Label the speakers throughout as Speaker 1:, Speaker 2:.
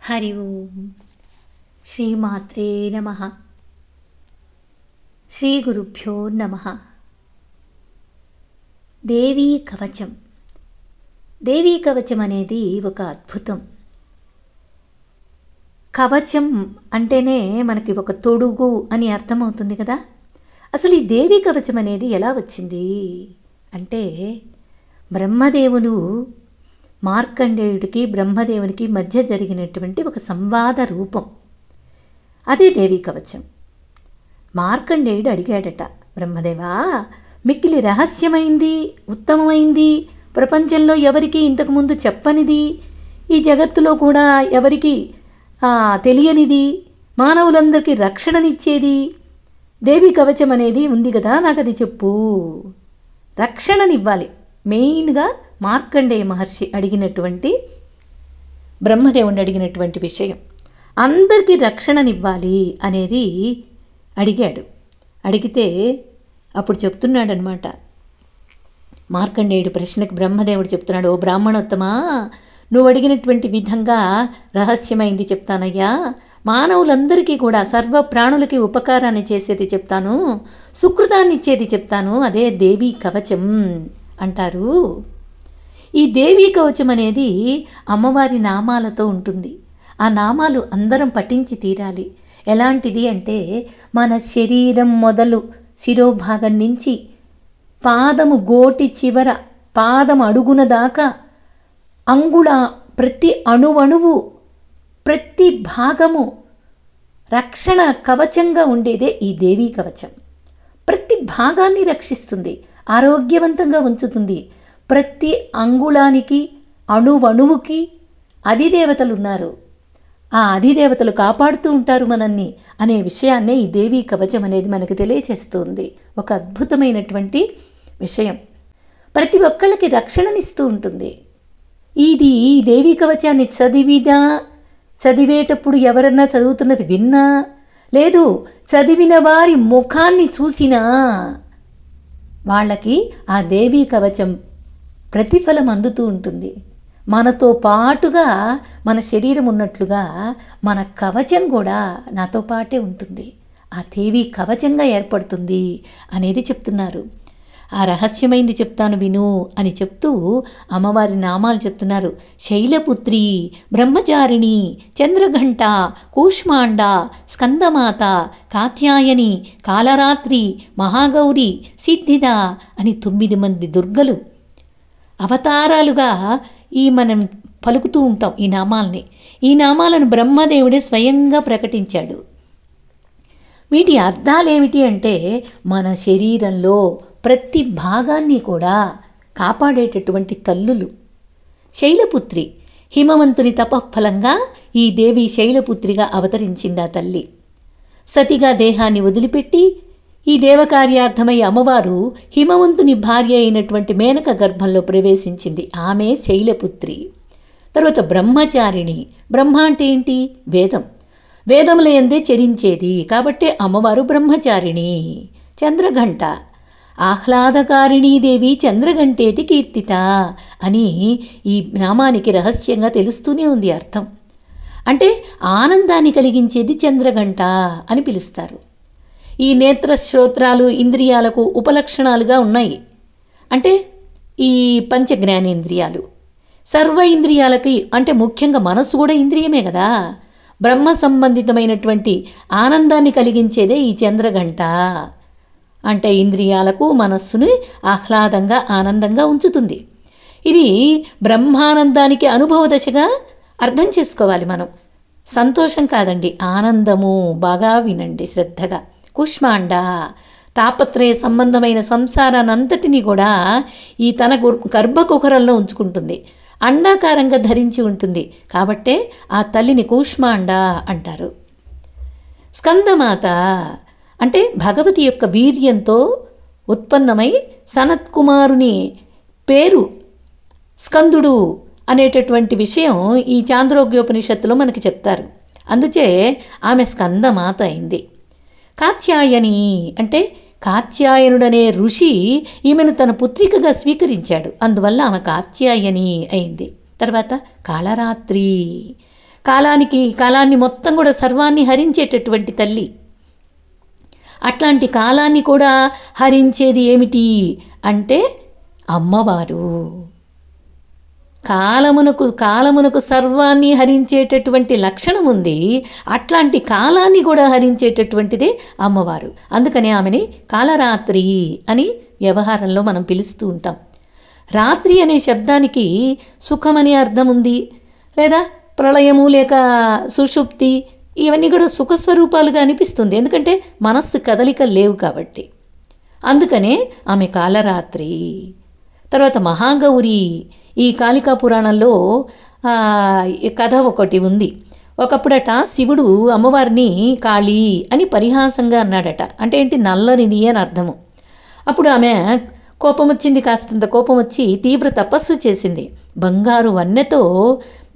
Speaker 1: హరి ఓం శ్రీమాత్రే నమః. శ్రీ గురుభ్యో నమః. దేవీ కవచం. దేవీ కవచం అనేది ఒక అద్భుతం. కవచం అంటేనే మనకి ఒక తొడుగు అని అర్థమవుతుంది కదా. అసలు ఈ దేవీ కవచం అనేది ఎలా వచ్చింది అంటే, బ్రహ్మదేవుడు మార్కండేయుడికి బ్రహ్మదేవునికి మధ్య జరిగినటువంటి ఒక సంవాద రూపం. అదే దేవీ కవచం. మార్కండేయుడు అడిగాడట, బ్రహ్మదేవా, మిక్కిలి రహస్యమైంది, ఉత్తమమైంది, ప్రపంచంలో ఎవరికి ఇంతకుముందు చెప్పనిది, ఈ జగత్తులో కూడా ఎవరికి తెలియనిది, మానవులందరికీ రక్షణనిచ్చేది దేవీ కవచం అనేది ఉంది కదా, నాకు అది చెప్పు. రక్షణనివ్వాలి. మెయిన్గా మార్కండేయ మహర్షి అడిగినటువంటి, బ్రహ్మదేవుని అడిగినటువంటి విషయం, అందరికీ రక్షణనివ్వాలి అనేది అడిగాడు. అడిగితే అప్పుడు చెప్తున్నాడనమాట, మార్కండేయుడు ప్రశ్నకు బ్రహ్మదేవుడు చెప్తున్నాడు, ఓ బ్రాహ్మణోత్తమా, నువ్వు అడిగినటువంటి విధంగా రహస్యమైంది చెప్తానయ్యా. మానవులందరికీ కూడా, సర్వ ప్రాణులకి ఉపకారాన్ని చేసేది చెప్తాను, సుకృతాన్ని ఇచ్చేది చెప్తాను, అదే దేవీ కవచం అంటారు. ఈ దేవీ కవచం అనేది అమ్మవారి నామాలతో ఉంటుంది. ఆ నామాలు అందరం పఠించి తీరాలి. ఎలాంటిది అంటే, మన శరీరం మొదలు శిరోభాగం నుంచి పాదము గోటి చివర, పాదం అడుగున దాకా, అంగుళ ప్రతి అణువణువు, ప్రతి భాగము రక్షణ కవచంగా ఉండేదే ఈ దేవీ కవచం. ప్రతి భాగాన్ని రక్షిస్తుంది, ఆరోగ్యవంతంగా ఉంచుతుంది. ప్రతి అంగుళానికి, అణువణువుకి అధిదేవతలు ఉన్నారు. ఆ అధిదేవతలు కాపాడుతూ ఉంటారు మనల్ని అనే విషయాన్నే ఈ దేవీ కవచం అనేది మనకు తెలియచేస్తుంది. ఒక అద్భుతమైనటువంటి విషయం. ప్రతి ఒక్కళ్ళకి రక్షణనిస్తూ ఉంటుంది. ఈ దేవీ కవచాన్ని చదివేటప్పుడు ఎవరన్నా చదువుతున్నది విన్నా, లేదు చదివిన వారి ముఖాన్ని చూసినా వాళ్ళకి ఆ దేవీ కవచం ప్రతిఫలం అందుతూ ఉంటుంది. మనతో పాటుగా మన శరీరం ఉన్నట్లుగా మన కవచం కూడా నాతో పాటే ఉంటుంది, ఆ దేవీ కవచంగా ఏర్పడుతుంది అనేది చెప్తున్నారు. ఆ రహస్యమైంది చెప్తాను విను అని చెప్తూ అమ్మవారి నామాలు చెప్తున్నారు. శైలపుత్రి, బ్రహ్మచారిణి, చంద్రఘంట, కూష్మాండ, స్కందమాత, కాత్యాయని, కాలరాత్రి, మహాగౌరి, సిద్ధిద అని 9 మంది దుర్గలు అవతారాలుగా మనం పలుకుతూ ఉంటాం ఈ నామాల్ని. ఈ నామాలను బ్రహ్మదేవుడే స్వయంగా ప్రకటించాడు. వీటి అర్థాలేమిటి అంటే, మన శరీరంలో ప్రతి భాగాన్ని కూడా కాపాడేటటువంటి తల్లులు. శైలపుత్రి, హిమవంతుని తపఫలంగా ఈ దేవి శైలపుత్రిగా అవతరించింది ఆ తల్లి. సతిగా దేహాన్ని వదిలిపెట్టి ఈ దేవకార్యార్థమై అమ్మవారు హిమవంతుని భార్య అయినటువంటి మేనక గర్భంలో ప్రవేశించింది. ఆమె శైలపుత్రి. తర్వాత బ్రహ్మచారిణి. బ్రహ్మ అంటే ఏంటి? వేదం. వేదముల యందే చరించేది కాబట్టే అమ్మవారు బ్రహ్మచారిణి. చంద్రఘంట, ఆహ్లాదకారిణీ దేవి చంద్రఘంటేతి కీర్తిత అని ఈ నామానికి రహస్యంగా తెలుస్తూనే ఉంది అర్థం. అంటే ఆనందాన్ని కలిగించేది చంద్రఘంట అని పిలుస్తారు. ఈ నేత్ర, శ్రోత్రాలు, ఇంద్రియాలకు ఉపలక్షణాలుగా ఉన్నాయి. అంటే ఈ పంచజ్ఞానేంద్రియాలు, సర్వ ఇంద్రియాలకి, అంటే ముఖ్యంగా మనస్సు కూడా ఇంద్రియమే కదా. బ్రహ్మ సంబంధితమైనటువంటి ఆనందాన్ని కలిగించేదే ఈ చంద్రఘంట. అంటే ఇంద్రియాలకు, మనస్సుని ఆహ్లాదంగా, ఆనందంగా ఉంచుతుంది. ఇది బ్రహ్మానందానికి అనుభవ దశగా అర్థం చేసుకోవాలి మనం. సంతోషం కాదండి, ఆనందము. బాగా వినండి శ్రద్ధగా. కుష్మాండ, తాపత్రయ సంబంధమైన సంసారానంతటినీ కూడా ఈ తన గర్భకుహరంలో ఉంచుకుంటుంది. అండాకారంగా ధరించి ఉంటుంది కాబట్టే ఆ తల్లిని కూష్మాండ అంటారు. స్కందమాత అంటే భగవతి యొక్క వీర్యంతో ఉత్పన్నమై సనత్కుమారుని పేరు స్కందుడు అనేటటువంటి విషయం ఈ చాంద్రోగ్యోపనిషత్తులో మనకి చెప్తారు. అందుచే ఆమె స్కందమాత అయింది. కాత్యాయని అంటే కాత్యాయనుడనే ఋషి ఈమెను తన పుత్రికగా స్వీకరించాడు. అందువల్ల ఆమె కాత్యాయని అయింది. తర్వాత కాళరాత్రి. కాలాన్ని మొత్తం కూడా సర్వాన్ని హరించేటటువంటి తల్లి. అట్లాంటి కాలాన్ని కూడా హరించేది ఏమిటి అంటే అమ్మవారు. కాలమునకు సర్వాన్ని హరించేటటువంటి లక్షణం ఉంది. అట్లాంటి కాలాన్ని కూడా హరించేటటువంటిదే అమ్మవారు. అందుకని ఆమెని కాలరాత్రి అని వ్యవహారంలో మనం పిలుస్తూ ఉంటాం. రాత్రి అనే శబ్దానికి సుఖమని అర్థం ఉంది, లేదా ప్రళయము లేక సుషుప్తి, ఇవన్నీ కూడా సుఖస్వరూపాలుగా అనిపిస్తుంది. ఎందుకంటే మనస్సు కదలికలు లేవు కాబట్టి. అందుకనే ఆమె కాలరాత్రి. తర్వాత మహాగౌరి. ఈ కాళికా పురాణంలో కథ ఒకటి ఉంది. ఒకప్పుడట శివుడు అమ్మవారిని కాళీ అని పరిహాసంగా అన్నాడట. అంటే ఏంటి? నల్లనిది అని అర్థము. అప్పుడు ఆమె కోపం వచ్చింది, కాస్తంత కోపం వచ్చి తీవ్ర తపస్సు చేసింది. బంగారు వన్నెతో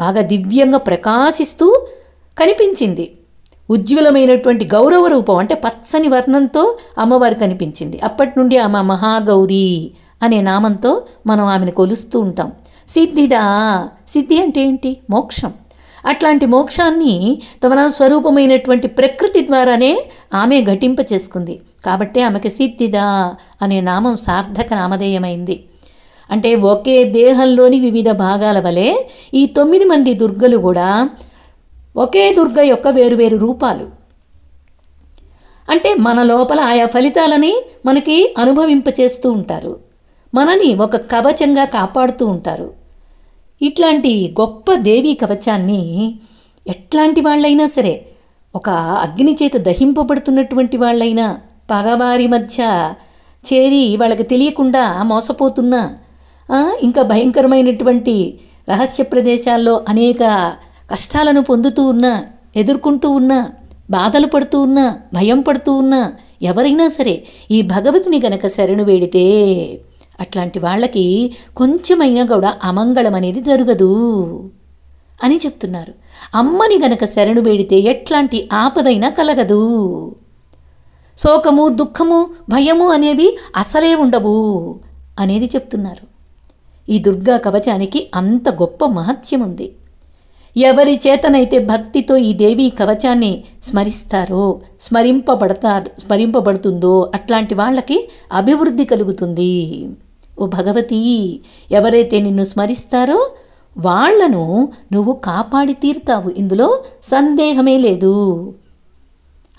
Speaker 1: బాగా దివ్యంగా ప్రకాశిస్తూ కనిపించింది. ఉజ్వలమైనటువంటి గౌరవ రూపం, అంటే పచ్చని వర్ణంతో అమ్మవారు కనిపించింది. అప్పటి నుండి ఆమె మహాగౌరి అనే నామంతో మనం ఆమెను కొలుస్తూ ఉంటాం. సిద్ధి అంటే ఏంటి? మోక్షం. అట్లాంటి మోక్షాన్ని తమ స్వరూపమైనటువంటి ప్రకృతి ద్వారానే ఆమె ఘటింప చేసుకుంది. కాబట్టే ఆమెకి సిద్ధిదా అనే నామం సార్థక నామధేయమైంది. అంటే ఒకే దేహంలోని వివిధ భాగాల వలె ఈ 9 మంది దుర్గలు కూడా ఒకే దుర్గ యొక్క వేరువేరు రూపాలు. అంటే మన లోపల ఆయా ఫలితాలని మనకి అనుభవింపచేస్తూ ఉంటారు, మనని ఒక కవచంగా కాపాడుతూ ఉంటారు. ఇట్లాంటి గొప్ప దేవీ కవచాన్ని ఎట్లాంటి వాళ్ళైనా సరే, ఒక అగ్ని చేత దహింపబడుతున్నటువంటి వాళ్ళైనా, పగవారి మధ్య చేరి వాళ్ళకి తెలియకుండా మోసపోతున్నా, ఇంకా భయంకరమైనటువంటి రహస్య ప్రదేశాల్లో అనేక కష్టాలను పొందుతూ ఉన్నా, ఎదుర్కొంటూ ఉన్నా, బాధలు పడుతూ ఉన్నా, భయం పడుతూ ఉన్నా, ఎవరైనా సరే ఈ భగవతిని గనక శరణు వేడితే అట్లాంటి వాళ్ళకి కొంచెమైనా కూడా అమంగళం అనేది జరగదు అని చెప్తున్నారు. అమ్మని గనక శరణు వేడితే ఎట్లాంటి ఆపదైనా కలగదు. శోకము, దుఃఖము, భయము అనేవి అసలే ఉండవు అనేది చెప్తున్నారు. ఈ దుర్గా కవచానికి అంత గొప్ప మహత్యం ఉంది. ఎవరి చేతనైతే భక్తితో ఈ దేవీ కవచాన్ని స్మరింపబడుతుందో అట్లాంటి వాళ్ళకి అభివృద్ధి కలుగుతుంది. ఓ భగవతి, ఎవరైతే నిన్ను స్మరిస్తారో వాళ్లను నువ్వు కాపాడి తీరుతావు, ఇందులో సందేహమే లేదు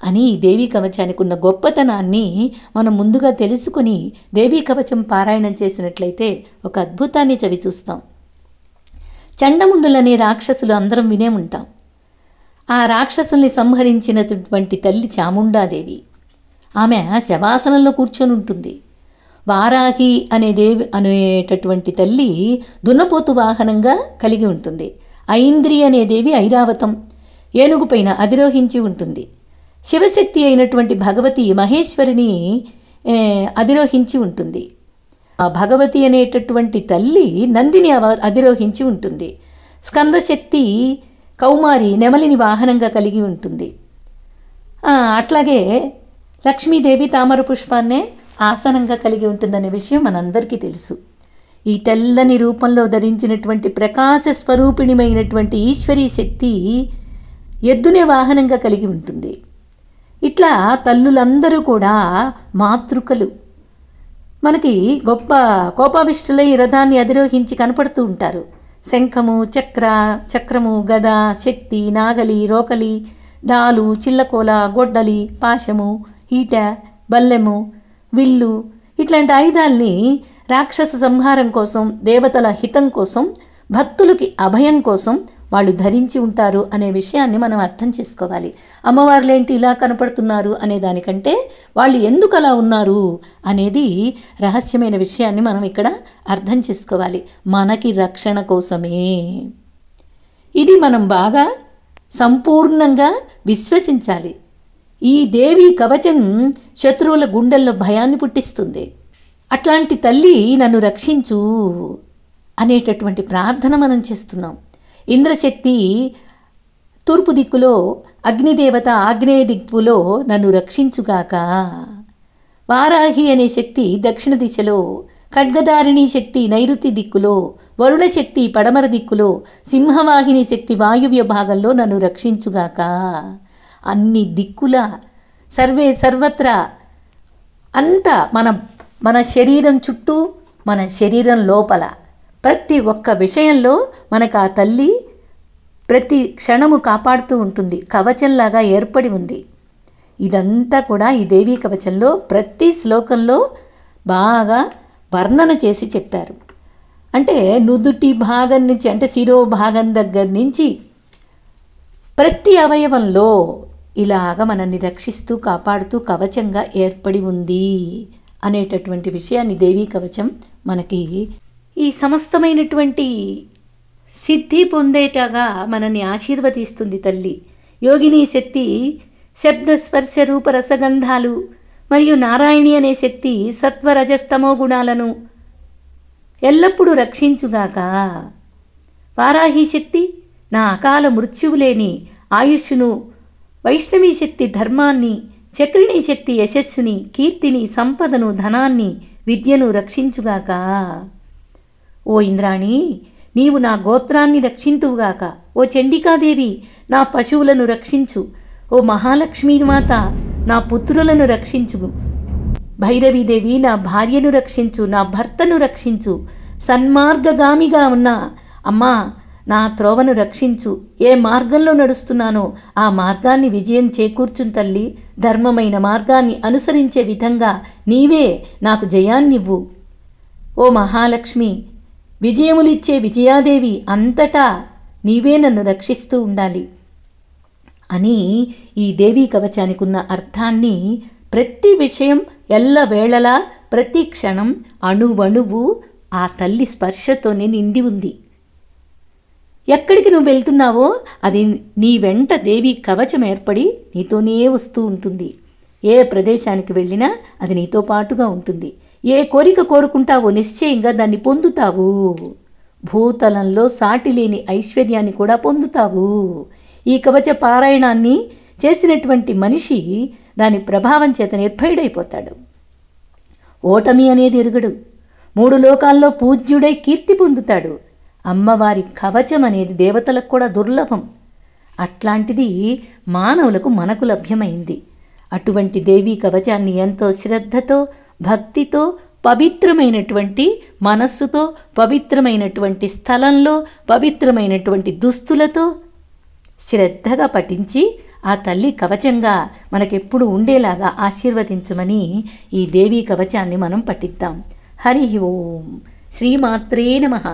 Speaker 1: అని ఈ దేవీ కవచానికి ఉన్న గొప్పతనాన్ని మనం ముందుగా తెలుసుకుని దేవీ కవచం పారాయణం చేసినట్లయితే ఒక అద్భుతాన్ని చవిచూస్తాం. చండముండులనే రాక్షసులు అందరం వినే ఉంటాం. ఆ రాక్షసుల్ని సంహరించినటువంటి తల్లి చాముండాదేవి. ఆమె శవాసనంలో కూర్చొని ఉంటుంది. వారాహి అనేటటువంటి తల్లి దున్నపోతు వాహనంగా కలిగి ఉంటుంది. ఐంద్రి అనే దేవి ఐరావతం ఏనుగుపైన అధిరోహించి ఉంటుంది. శివశక్తి అయినటువంటి భగవతి మహేశ్వరిని అధిరోహించి ఉంటుంది. ఆ భగవతి అనేటటువంటి తల్లి నందిని అధిరోహించి ఉంటుంది. స్కందశక్తి కౌమారి నెమలిని వాహనంగా కలిగి ఉంటుంది. అట్లాగే లక్ష్మీదేవి తామర పుష్పాన్నే ఆసనంగా కలిగి ఉంటుందనే విషయం మనందరికీ తెలుసు. ఈ తెల్లని రూపంలో ధరించినటువంటి ప్రకాశ స్వరూపిణిమైనటువంటి ఈశ్వరీ శక్తి ఎద్దునే వాహనంగా కలిగి ఉంటుంది. ఇట్లా తల్లులందరూ కూడా మాతృకలు. మనకి గొప్ప కోపావిష్టులై రథాన్ని అధిరోహించి కనపడుతూ ఉంటారు. శంఖము, చక్రము, గద, శక్తి, నాగలి, రోకలి, డాలు, చిల్లకోల, గొడ్డలి, పాశము, ఈట, బల్లెము, విల్లు ఇట్లాంటి ఆయుధాల్ని రాక్షస సంహారం కోసం, దేవతల హితం కోసం, భక్తులకి అభయం కోసం వాళ్ళు ధరించి ఉంటారు అనే విషయాన్ని మనం అర్థం చేసుకోవాలి. అమ్మవార్లేంటి ఇలా కనపడుతున్నారు అనే దానికంటే వాళ్ళు ఎందుకు అలా ఉన్నారు అనేది రహస్యమైన విషయాన్ని మనం ఇక్కడ అర్థం చేసుకోవాలి. మనకి రక్షణ కోసమే. ఇది మనం బాగా సంపూర్ణంగా విశ్వసించాలి. ఈ దేవి కవచం శత్రువుల గుండెల్లో భయాన్ని పుట్టిస్తుంది. అట్లాంటి తల్లి నన్ను రక్షించు అనేటటువంటి ప్రార్థన మనం చేస్తున్నాం. ఇంద్రశక్తి తూర్పు దిక్కులో, అగ్నిదేవత ఆగ్నేయ దిక్కులో నన్ను రక్షించుగాక. వారాహి అనే శక్తి దక్షిణ దిశలో, ఖడ్గధారిణీ శక్తి నైరుతి దిక్కులో, వరుణ శక్తి పడమర దిక్కులో, సింహవాహిని శక్తి వాయువ్య భాగంలో నన్ను రక్షించుగాక. అన్ని దిక్కుల సర్వత్రా అంతా మన శరీరం చుట్టూ, మన శరీరం లోపల ప్రతి ఒక్క విషయంలో మనకు ఆ తల్లి ప్రతి క్షణము కాపాడుతూ ఉంటుంది, కవచంలాగా ఏర్పడి ఉంది. ఇదంతా కూడా ఈ దేవీ కవచంలో ప్రతి శ్లోకంలో బాగా వర్ణన చేసి చెప్పారు. అంటే నుదుటి భాగం నుంచి, అంటే శిరో భాగం దగ్గర నుంచి ప్రతి అవయవంలో ఇలాగ మనల్ని రక్షిస్తూ కాపాడుతూ కవచంగా ఏర్పడి ఉంది అనేటటువంటి విషయాన్ని దేవీ కవచం మనకి ఈ సమస్తమైనటువంటి సిద్ధి పొందేటగా మనల్ని ఆశీర్వదిస్తుంది తల్లి. యోగిని శక్తి శబ్ద స్పర్శ రూప రసగంధాలు మరియు నారాయణి అనే శక్తి సత్వరజస్తమో గుణాలను ఎల్లప్పుడూ రక్షించుగాక. వారాహి శక్తి నా అకాల మృత్యువు లేని ఆయుష్ను, వైష్ణవీ శక్తి ధర్మాన్ని, చక్రిణీ శక్తి యశస్సుని, కీర్తిని, సంపదను, ధనాన్ని, విద్యను రక్షించుగాక. ఓ ఇంద్రాణి, నీవు నా గోత్రాన్ని రక్షింతువుగాక. ఓ చండికాదేవి, నా పశువులను రక్షించు. ఓ మహాలక్ష్మీమాత, నా పుత్రులను రక్షించు. భైరవీదేవి, నా భార్యను రక్షించు, నా భర్తను రక్షించు. సన్మార్గగామిగా ఉన్న అమ్మా, నా త్రోవను రక్షించు. ఏ మార్గంలో నడుస్తున్నానో ఆ మార్గాన్ని విజయం చేకూర్చును తల్లి. ధర్మమైన మార్గాన్ని అనుసరించే విధంగా నీవే నాకు జయాన్నివ్వు. ఓ మహాలక్ష్మి, విజయములిచ్చే విజయాదేవి, అంతటా నీవే నన్ను రక్షిస్తూ ఉండాలి అని ఈ దేవీ కవచానికి ఉన్న అర్థాన్ని ప్రతి విషయం ఎల్లవేళలా ప్రతి క్షణం అణువణువు ఆ తల్లి స్పర్శతోనే నిండి ఉంది. ఎక్కడికి నువ్వు వెళ్తున్నావో అది నీ వెంట దేవి కవచం ఏర్పడి నీతోనే వస్తూ ఉంటుంది. ఏ ప్రదేశానికి వెళ్ళినా అది నీతో పాటుగా ఉంటుంది. ఏ కోరిక కోరుకుంటావో నిశ్చయంగా దాన్ని పొందుతావు. భూతలంలో సాటి లేని ఐశ్వర్యాన్ని కూడా పొందుతావు. ఈ కవచ పారాయణాన్ని చేసినటువంటి మనిషి దాని ప్రభావం చేత నిర్భయుడైపోతాడు. ఓటమి అనేది ఎరుగడు. 3 లోకాల్లో పూజ్యుడై కీర్తి పొందుతాడు. అమ్మవారి కవచం అనేది దేవతలకు కూడా దుర్లభం. అట్లాంటిది మానవులకు మనకు లభ్యమైంది. అటువంటి దేవీ కవచాన్ని ఎంతో శ్రద్ధతో, భక్తితో, పవిత్రమైనటువంటి మనస్సుతో, పవిత్రమైనటువంటి స్థలంలో, పవిత్రమైనటువంటి దుస్తులతో శ్రద్ధగా పఠించి ఆ తల్లి కవచంగా మనకెప్పుడు ఉండేలాగా ఆశీర్వదించమని ఈ దేవీ కవచాన్ని మనం పఠిద్దాం. హరి ఓం. శ్రీమాత్రే నమః.